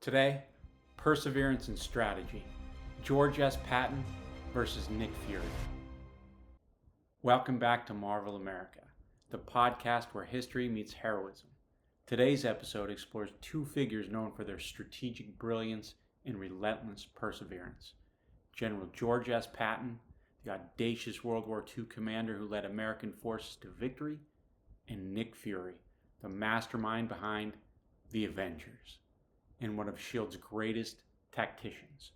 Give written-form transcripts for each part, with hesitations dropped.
Today, perseverance and strategy. George S. Patton versus Nick Fury. Welcome back to Marvel America, the podcast where history meets heroism. Today's episode explores two figures known for their strategic brilliance and relentless perseverance. General George S. Patton, the audacious World War II commander who led American forces to victory, and Nick Fury, the mastermind behind the Avengers, and one of S.H.I.E.L.D.'s greatest tacticians.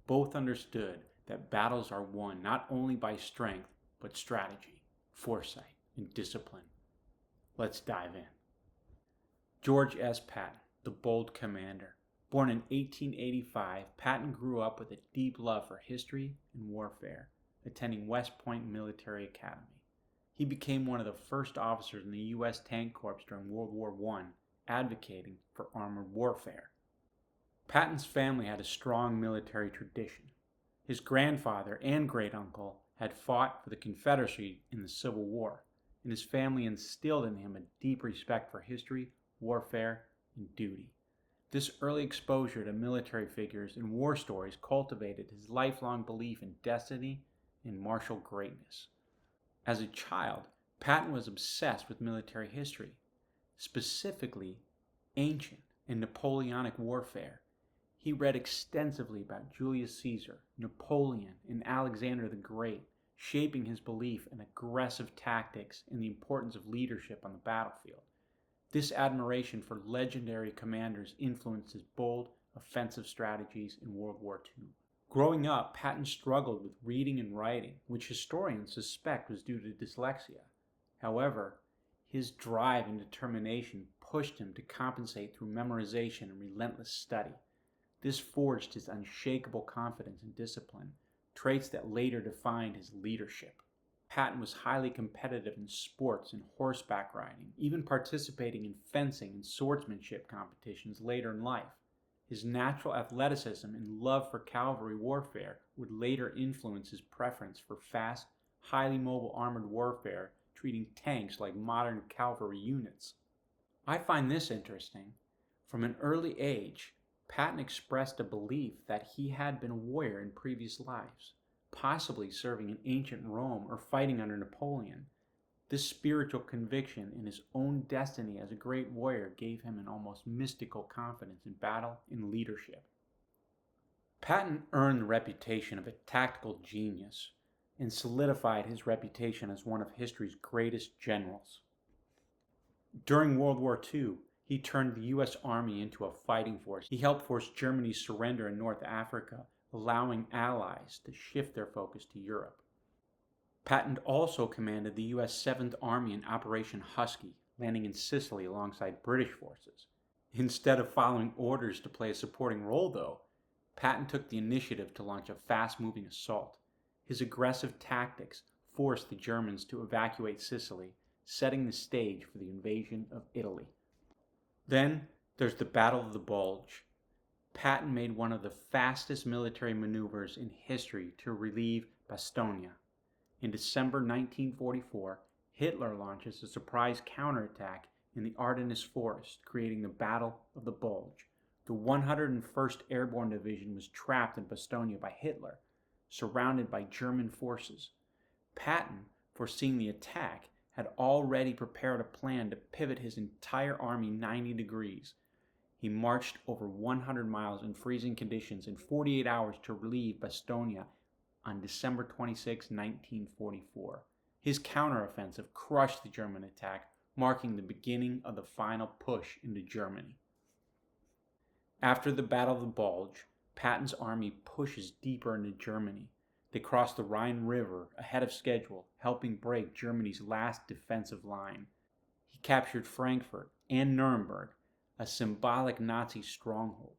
Both understood that battles are won not only by strength, but strategy, foresight, and discipline. Let's dive in. George S. Patton, the bold commander. Born in 1885, Patton grew up with a deep love for history and warfare, attending West Point Military Academy. He became one of the first officers in the U.S. Tank Corps during World War I, advocating for armored warfare. Patton's family had a strong military tradition. His grandfather and great-uncle had fought for the Confederacy in the Civil War, and his family instilled in him a deep respect for history, warfare, and duty. This early exposure to military figures and war stories cultivated his lifelong belief in destiny and martial greatness. As a child, Patton was obsessed with military history, specifically ancient and Napoleonic warfare. He read extensively about Julius Caesar, Napoleon, and Alexander the Great, shaping his belief in aggressive tactics and the importance of leadership on the battlefield. This admiration for legendary commanders influenced his bold, offensive strategies in World War II. Growing up, Patton struggled with reading and writing, which historians suspect was due to dyslexia. However, his drive and determination pushed him to compensate through memorization and relentless study. This forged his unshakable confidence and discipline, traits that later defined his leadership. Patton was highly competitive in sports and horseback riding, even participating in fencing and swordsmanship competitions later in life. His natural athleticism and love for cavalry warfare would later influence his preference for fast, highly mobile armored warfare, treating tanks like modern cavalry units. I find this interesting. From an early age, Patton expressed a belief that he had been a warrior in previous lives, possibly serving in ancient Rome or fighting under Napoleon. This spiritual conviction in his own destiny as a great warrior gave him an almost mystical confidence in battle and leadership. Patton earned the reputation of a tactical genius and solidified his reputation as one of history's greatest generals. During World War II, he turned the U.S. Army into a fighting force. He helped force Germany's surrender in North Africa, allowing allies to shift their focus to Europe. Patton also commanded the U.S. 7th Army in Operation Husky, landing in Sicily alongside British forces. Instead of following orders to play a supporting role, though, Patton took the initiative to launch a fast-moving assault. His aggressive tactics forced the Germans to evacuate Sicily, setting the stage for the invasion of Italy. Then there's the Battle of the Bulge. Patton made one of the fastest military maneuvers in history to relieve Bastogne. In December 1944, Hitler launches a surprise counterattack in the Ardennes Forest, creating the Battle of the Bulge. The 101st Airborne Division was trapped in Bastogne by Hitler, surrounded by German forces. Patton, foreseeing the attack, had already prepared a plan to pivot his entire army 90 degrees. He marched over 100 miles in freezing conditions in 48 hours to relieve Bastogne on December 26, 1944. His counteroffensive crushed the German attack, marking the beginning of the final push into Germany. After the Battle of the Bulge, Patton's army pushes deeper into Germany. They crossed the Rhine River ahead of schedule, helping break Germany's last defensive line. He captured Frankfurt and Nuremberg, a symbolic Nazi stronghold.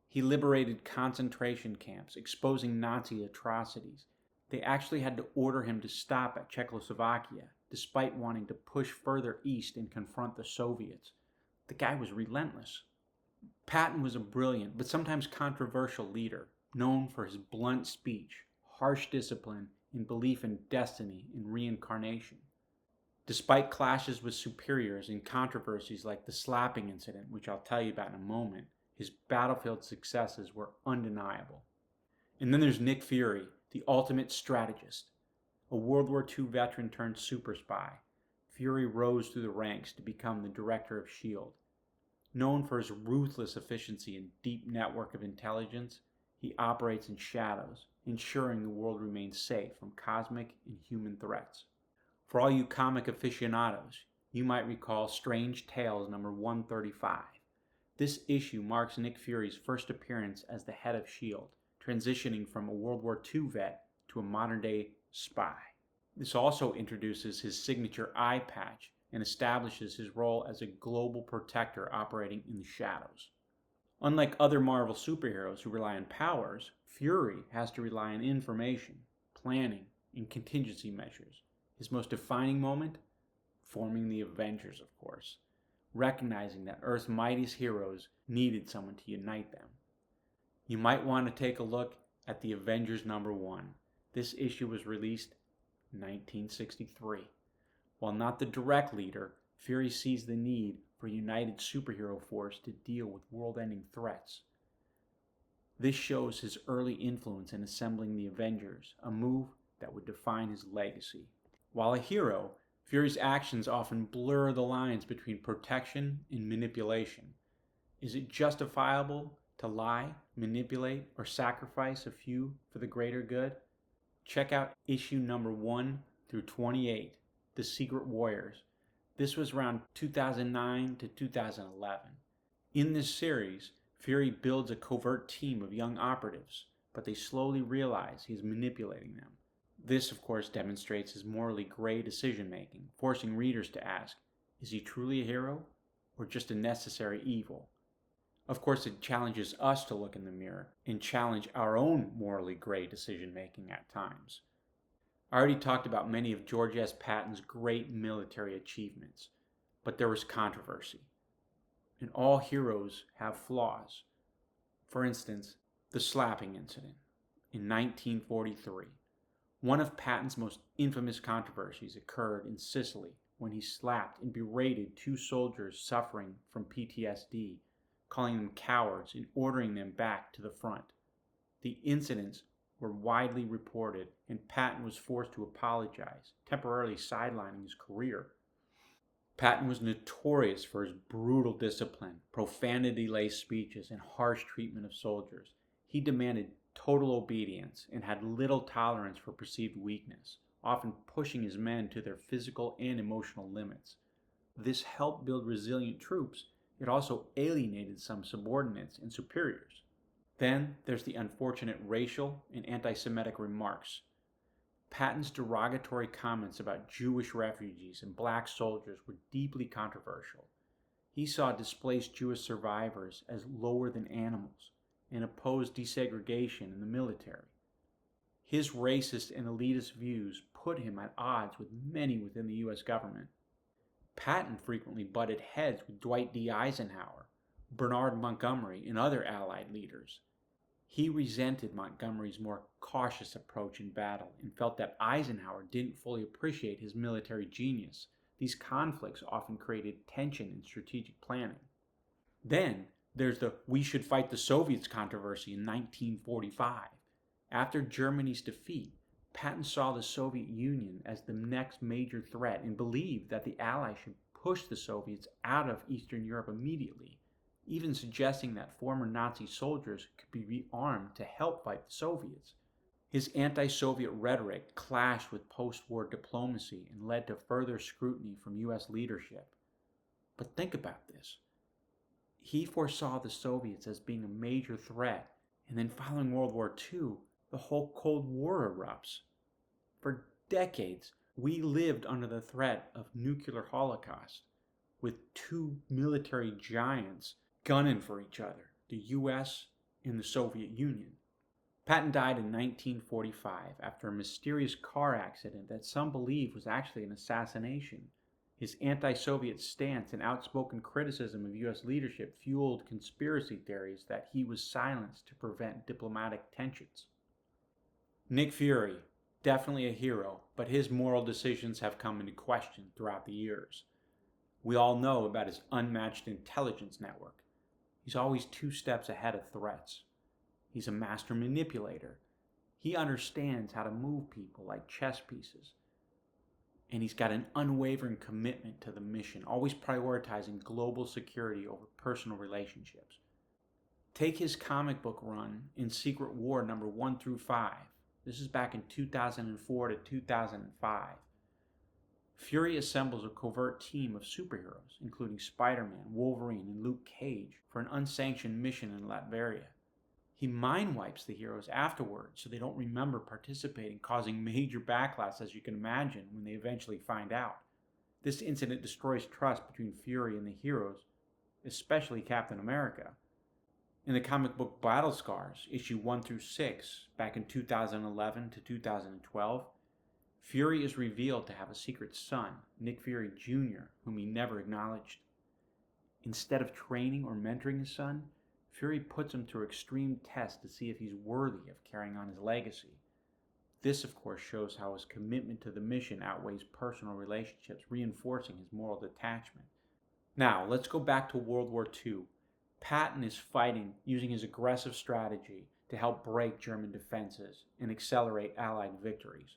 He liberated concentration camps, exposing Nazi atrocities. They actually had to order him to stop at Czechoslovakia, despite wanting to push further east and confront the Soviets. The guy was relentless. Patton was a brilliant, but sometimes controversial leader, known for his blunt speech, harsh discipline, and belief in destiny and reincarnation. Despite clashes with superiors and controversies like the slapping incident, which I'll tell you about in a moment, His battlefield successes were undeniable. And then there's Nick Fury, the ultimate strategist. A World War II veteran turned super spy, Fury rose through the ranks to become the director of S.H.I.E.L.D. Known for his ruthless efficiency and deep network of intelligence, he operates in shadows, ensuring the world remains safe from cosmic and human threats. For all you comic aficionados, you might recall Strange Tales number 135. This issue marks Nick Fury's first appearance as the head of S.H.I.E.L.D., transitioning from a World War II vet to a modern-day spy. This also introduces his signature eye patch and establishes his role as a global protector operating in the shadows. Unlike other Marvel superheroes who rely on powers, Fury has to rely on information, planning, and contingency measures. His most defining moment? Forming the Avengers, of course, recognizing that Earth's mightiest heroes needed someone to unite them. You might want to take a look at the Avengers number 1. This issue was released in 1963. While not the direct leader, Fury sees the need for a united superhero force to deal with world-ending threats. This shows his early influence in assembling the Avengers, a move that would define his legacy. While a hero, Fury's actions often blur the lines between protection and manipulation. Is it justifiable to lie, manipulate, or sacrifice a few for the greater good? Check out issue number 1 through 28, The Secret Warriors. This was around 2009 to 2011. In this series, Fury builds a covert team of young operatives, but they slowly realize he is manipulating them. This, of course, demonstrates his morally gray decision-making, forcing readers to ask, is he truly a hero or just a necessary evil? Of course, it challenges us to look in the mirror and challenge our own morally gray decision-making at times. I already talked about many of George S. Patton's great military achievements, but there was controversy. And all heroes have flaws. For instance, the slapping incident in 1943. One of Patton's most infamous controversies occurred in Sicily when he slapped and berated 2 soldiers suffering from PTSD, calling them cowards and ordering them back to the front. The incidents were widely reported, and Patton was forced to apologize, temporarily sidelining his career. Patton was notorious for his brutal discipline, profanity-laced speeches, and harsh treatment of soldiers. He demanded total obedience and had little tolerance for perceived weakness, often pushing his men to their physical and emotional limits. This helped build resilient troops. It also alienated some subordinates and superiors. Then there's the unfortunate racial and anti-Semitic remarks. Patton's derogatory comments about Jewish refugees and black soldiers were deeply controversial. He saw displaced Jewish survivors as lower than animals and opposed desegregation in the military. His racist and elitist views put him at odds with many within the U.S. government. Patton frequently butted heads with Dwight D. Eisenhower, Bernard Montgomery, and other Allied leaders. He resented Montgomery's more cautious approach in battle and felt that Eisenhower didn't fully appreciate his military genius. These conflicts often created tension in strategic planning. Then there's the "we should fight the Soviets" controversy in 1945. After Germany's defeat, Patton saw the Soviet Union as the next major threat and believed that the Allies should push the Soviets out of Eastern Europe immediately, even suggesting that former Nazi soldiers could be rearmed to help fight the Soviets. His anti-Soviet rhetoric clashed with post-war diplomacy and led to further scrutiny from U.S. leadership. But think about this. He foresaw the Soviets as being a major threat, and then following World War II, the whole Cold War erupts. For decades, we lived under the threat of nuclear holocaust, with 2 military giants gunning for each other, the U.S. and the Soviet Union. Patton died in 1945 after a mysterious car accident that some believe was actually an assassination. His anti-Soviet stance and outspoken criticism of U.S. leadership fueled conspiracy theories that he was silenced to prevent diplomatic tensions. Nick Fury, definitely a hero, but his moral decisions have come into question throughout the years. We all know about his unmatched intelligence network. He's always 2 steps ahead of threats. He's a master manipulator. He understands how to move people like chess pieces. And he's got an unwavering commitment to the mission, always prioritizing global security over personal relationships. Take his comic book run in Secret War number 1 through 5. This is back in 2004 to 2005. Fury assembles a covert team of superheroes, including Spider-Man, Wolverine, and Luke Cage, for an unsanctioned mission in Latveria. He mind wipes the heroes afterwards so they don't remember participating, causing major backlash, as you can imagine, when they eventually find out. This incident destroys trust between Fury and the heroes, especially Captain America. In the comic book Battle Scars, issue 1 through 6, back in 2011 to 2012, Fury is revealed to have a secret son, Nick Fury Jr., whom he never acknowledged. Instead of training or mentoring his son, Fury puts him through extreme tests to see if he's worthy of carrying on his legacy. This, of course, shows how his commitment to the mission outweighs personal relationships, reinforcing his moral detachment. Now, let's go back to World War II. Patton is fighting using his aggressive strategy to help break German defenses and accelerate Allied victories.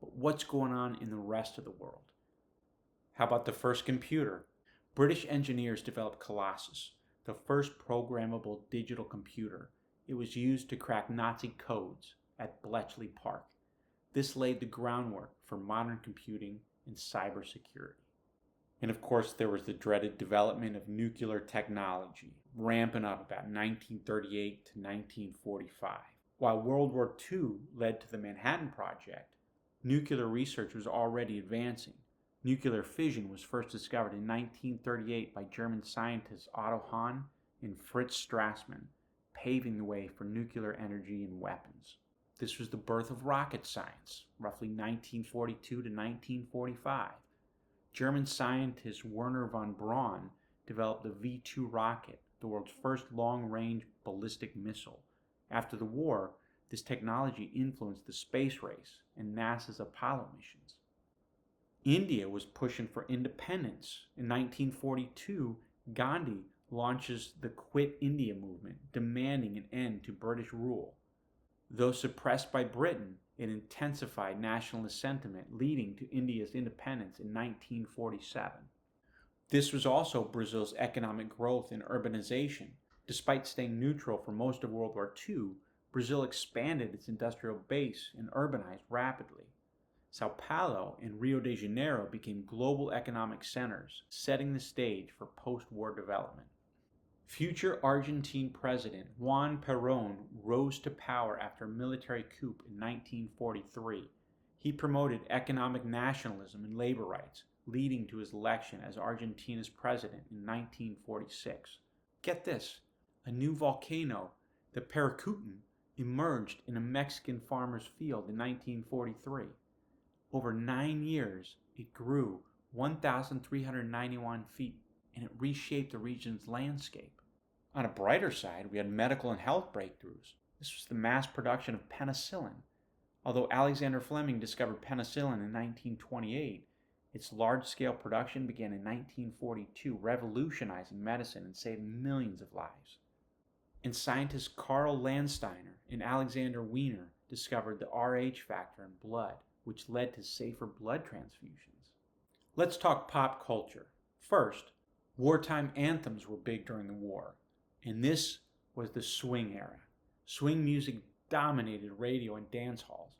But what's going on in the rest of the world? How about the first computer? British engineers developed Colossus, the first programmable digital computer. It was used to crack Nazi codes at Bletchley Park. This laid the groundwork for modern computing and cybersecurity. And of course, there was the dreaded development of nuclear technology, ramping up about 1938 to 1945. While World War II led to the Manhattan Project, nuclear research was already advancing. Nuclear fission was first discovered in 1938 by German scientists Otto Hahn and Fritz Strassmann, paving the way for nuclear energy and weapons. This was the birth of rocket science, roughly 1942 to 1945. German scientist Werner von Braun developed the V-2 rocket, the world's first long-range ballistic missile. After the war, this technology influenced the space race and NASA's Apollo missions. India was pushing for independence. In 1942, Gandhi launches the Quit India movement, demanding an end to British rule. Though suppressed by Britain, it intensified nationalist sentiment, leading to India's independence in 1947. This was also Brazil's economic growth and urbanization. Despite staying neutral for most of World War II, Brazil expanded its industrial base and urbanized rapidly. Sao Paulo and Rio de Janeiro became global economic centers, setting the stage for post-war development. Future Argentine President Juan Perón rose to power after a military coup in 1943. He promoted economic nationalism and labor rights, leading to his election as Argentina's president in 1946. Get this, a new volcano, the Paricutin, emerged in a Mexican farmer's field in 1943. Over 9 years, it grew 1,391 feet, and it reshaped the region's landscape. On a brighter side, we had medical and health breakthroughs. This was the mass production of penicillin. Although Alexander Fleming discovered penicillin in 1928, its large-scale production began in 1942, revolutionizing medicine and saving millions of lives. And scientists Karl Landsteiner and Alexander Wiener discovered the Rh factor in blood, which led to safer blood transfusions. Let's talk pop culture. First, wartime anthems were big during the war, and this was the swing era. Swing music dominated radio and dance halls.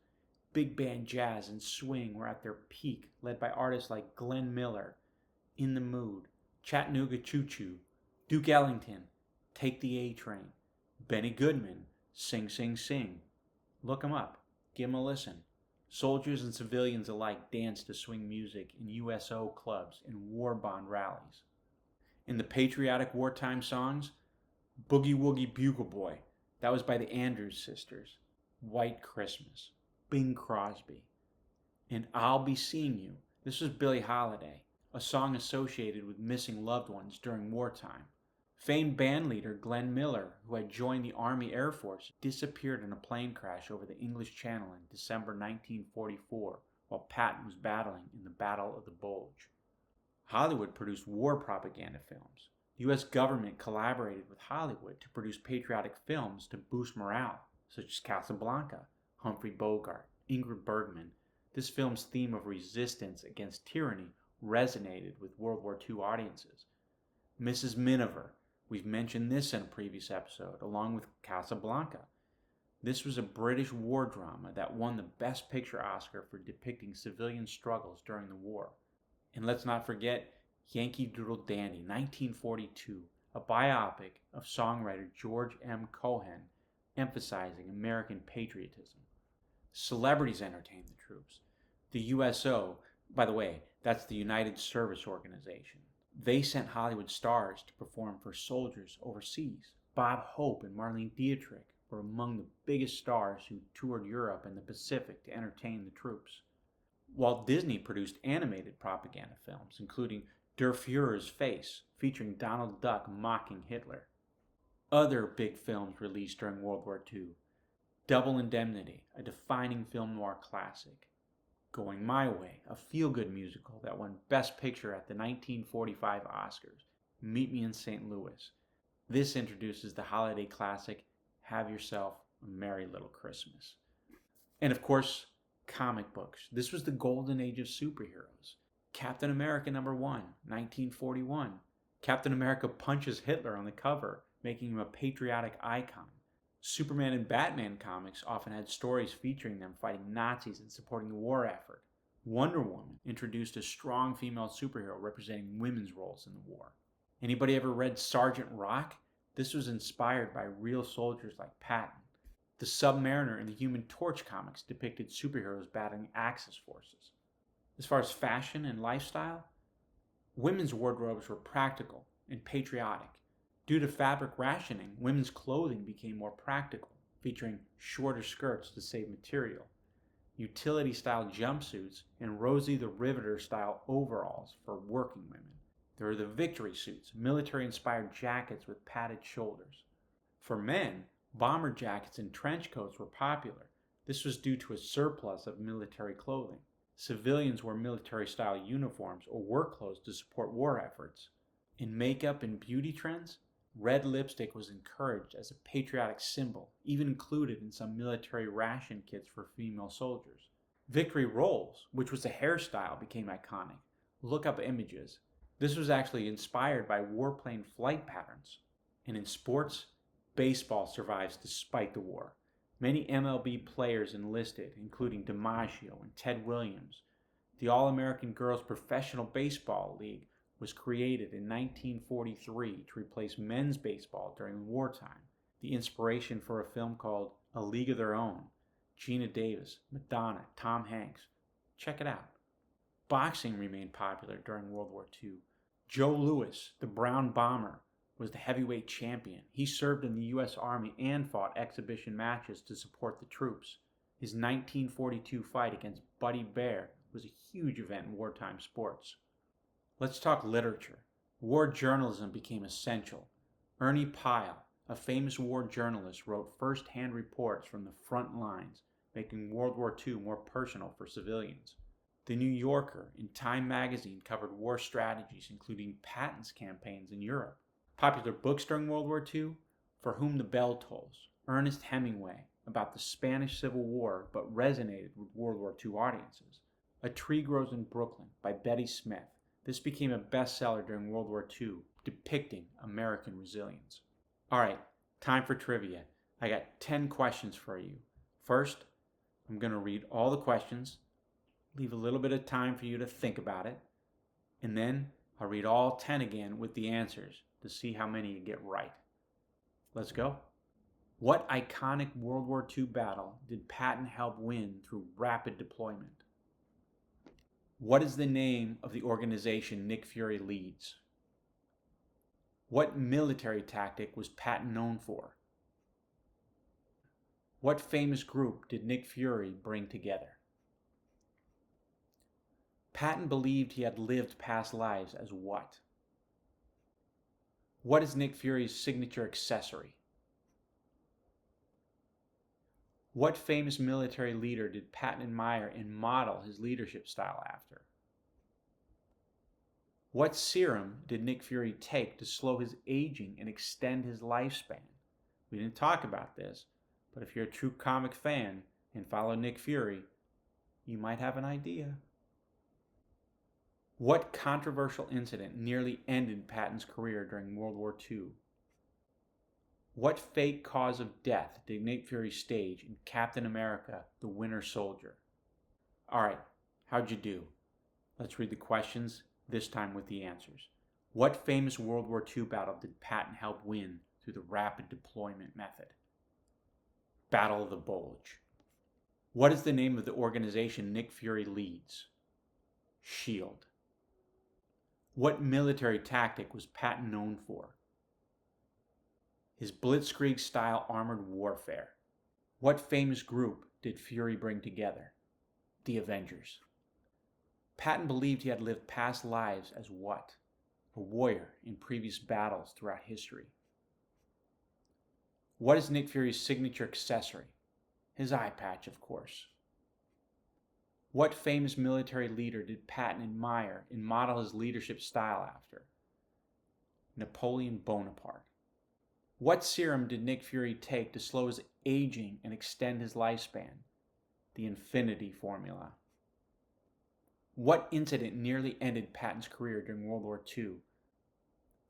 Big band jazz and swing were at their peak, led by artists like Glenn Miller, In the Mood, Chattanooga Choo Choo, Duke Ellington, Take the A Train, Benny Goodman, Sing Sing Sing. Look 'em up, give 'em a listen. Soldiers and civilians alike danced to swing music in USO clubs and war bond rallies. In the patriotic wartime songs, Boogie Woogie Bugle Boy, that was by the Andrews Sisters, White Christmas, Bing Crosby, and I'll Be Seeing You. This was Billie Holiday, a song associated with missing loved ones during wartime. Famed bandleader Glenn Miller, who had joined the Army Air Force, disappeared in a plane crash over the English Channel in December 1944 while Patton was battling in the Battle of the Bulge. Hollywood produced war propaganda films. The US government collaborated with Hollywood to produce patriotic films to boost morale, such as Casablanca, Humphrey Bogart, Ingrid Bergman. This film's theme of resistance against tyranny resonated with World War II audiences. Mrs. Miniver, we've mentioned this in a previous episode, along with Casablanca. This was a British war drama that won the Best Picture Oscar for depicting civilian struggles during the war. And let's not forget Yankee Doodle Dandy, 1942, a biopic of songwriter George M. Cohan emphasizing American patriotism. Celebrities entertained the troops. The USO, by the way, that's the United Service Organization. They sent Hollywood stars to perform for soldiers overseas. Bob Hope and Marlene Dietrich were among the biggest stars who toured Europe and the Pacific to entertain the troops. Walt Disney produced animated propaganda films, including Der Fuhrer's Face, featuring Donald Duck mocking Hitler. Other big films released during World War II. Double Indemnity, a defining film noir classic. Going My Way, a feel-good musical that won Best Picture at the 1945 Oscars. Meet Me in St. Louis. This introduces the holiday classic Have Yourself a Merry Little Christmas. And of course, comic books. This was the golden age of superheroes. Captain America #1, 1941. Captain America punches Hitler on the cover, making him a patriotic icon. Superman and Batman comics often had stories featuring them fighting Nazis and supporting the war effort. Wonder Woman introduced a strong female superhero representing women's roles in the war. Anybody ever read Sergeant Rock? This was inspired by real soldiers like Patton. The Submariner and the Human Torch comics depicted superheroes battling Axis forces. As far as fashion and lifestyle, women's wardrobes were practical and patriotic. Due to fabric rationing, women's clothing became more practical, featuring shorter skirts to save material, utility-style jumpsuits, and Rosie the Riveter-style overalls for working women. There were the victory suits, military-inspired jackets with padded shoulders. For men, bomber jackets and trench coats were popular. This was due to a surplus of military clothing. Civilians wore military-style uniforms or work clothes to support war efforts. In makeup and beauty trends, red lipstick was encouraged as a patriotic symbol, even included in some military ration kits for female soldiers. Victory rolls, which was a hairstyle, became iconic. Look up images. This was actually inspired by warplane flight patterns. And in sports, baseball survives despite the war. Many MLB players enlisted, including DiMaggio and Ted Williams. The All-American Girls Professional Baseball League was created in 1943 to replace men's baseball during wartime. The inspiration for a film called A League of Their Own. Gina Davis, Madonna, Tom Hanks. Check it out. Boxing remained popular during World War II. Joe Louis, the Brown Bomber, was the heavyweight champion. He served in the U.S. Army and fought exhibition matches to support the troops. His 1942 fight against Buddy Bear was a huge event in wartime sports. Let's talk literature. War journalism became essential. Ernie Pyle, a famous war journalist, wrote first-hand reports from the front lines, making World War II more personal for civilians. The New Yorker and Time magazine covered war strategies, including Patton's campaigns in Europe. Popular books during World War II: For Whom the Bell Tolls, Ernest Hemingway, about the Spanish Civil War but resonated with World War II audiences. A Tree Grows in Brooklyn by Betty Smith. This became a bestseller during World War II, depicting American resilience. Alright, time for trivia. I got 10 questions for you. First, I'm going to read all the questions, leave a little bit of time for you to think about it, and then I'll read all 10 again with the answers to see how many you get right. Let's go. What iconic World War II battle did Patton help win through rapid deployment? What is the name of the organization Nick Fury leads? What military tactic was Patton known for? What famous group did Nick Fury bring together? Patton believed he had lived past lives as what? What is Nick Fury's signature accessory? What famous military leader did Patton admire and model his leadership style after? What serum did Nick Fury take to slow his aging and extend his lifespan? We didn't talk about this, but if you're a true comic fan and follow Nick Fury, you might have an idea. What controversial incident nearly ended Patton's career during World War II? What fake cause of death did Nick Fury stage in Captain America, the Winter Soldier? Alright, how'd you do? Let's read the questions, this time with the answers. What famous World War II battle did Patton help win through the rapid deployment method? Battle of the Bulge. What is the name of the organization Nick Fury leads? SHIELD. What military tactic was Patton known for? His blitzkrieg-style armored warfare. What famous group did Fury bring together? The Avengers. Patton believed he had lived past lives as what? A warrior in previous battles throughout history. What is Nick Fury's signature accessory? His eye patch, of course. What famous military leader did Patton admire and model his leadership style after? Napoleon Bonaparte. What serum did Nick Fury take to slow his aging and extend his lifespan? The Infinity Formula. What incident nearly ended Patton's career during World War II?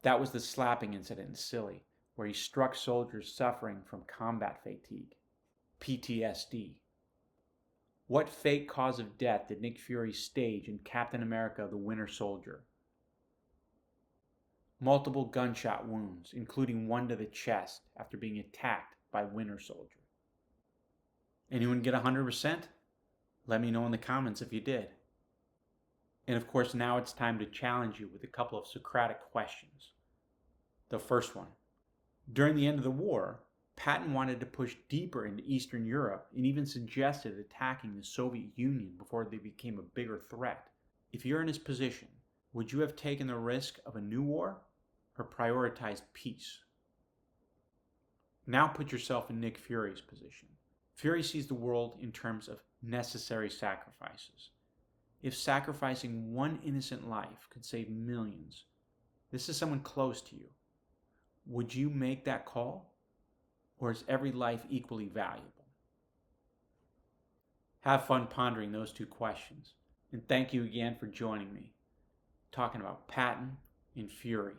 That was the slapping incident in Scilly, where he struck soldiers suffering from combat fatigue, PTSD. What fake cause of death did Nick Fury stage in Captain America, the Winter Soldier? Multiple gunshot wounds, including one to the chest after being attacked by Winter Soldier. Anyone get 100%? Let me know in the comments if you did. And of course, now it's time to challenge you with a couple of Socratic questions. The first one. During the end of the war, Patton wanted to push deeper into Eastern Europe and even suggested attacking the Soviet Union before they became a bigger threat. If you're in his position, would you have taken the risk of a new war or prioritized peace? Now put yourself in Nick Fury's position. Fury sees the world in terms of necessary sacrifices. If sacrificing one innocent life could save millions, this is someone close to you. Would you make that call? Or is every life equally valuable? Have fun pondering those two questions. And thank you again for joining me, talking about Patton and Fury.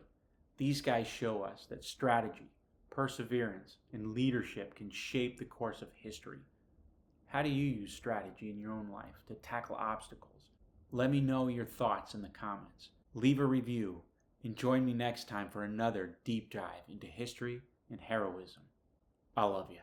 These guys show us that strategy, perseverance, and leadership can shape the course of history. How do you use strategy in your own life to tackle obstacles? Let me know your thoughts in the comments. Leave a review and join me next time for another deep dive into history and heroism. I love you.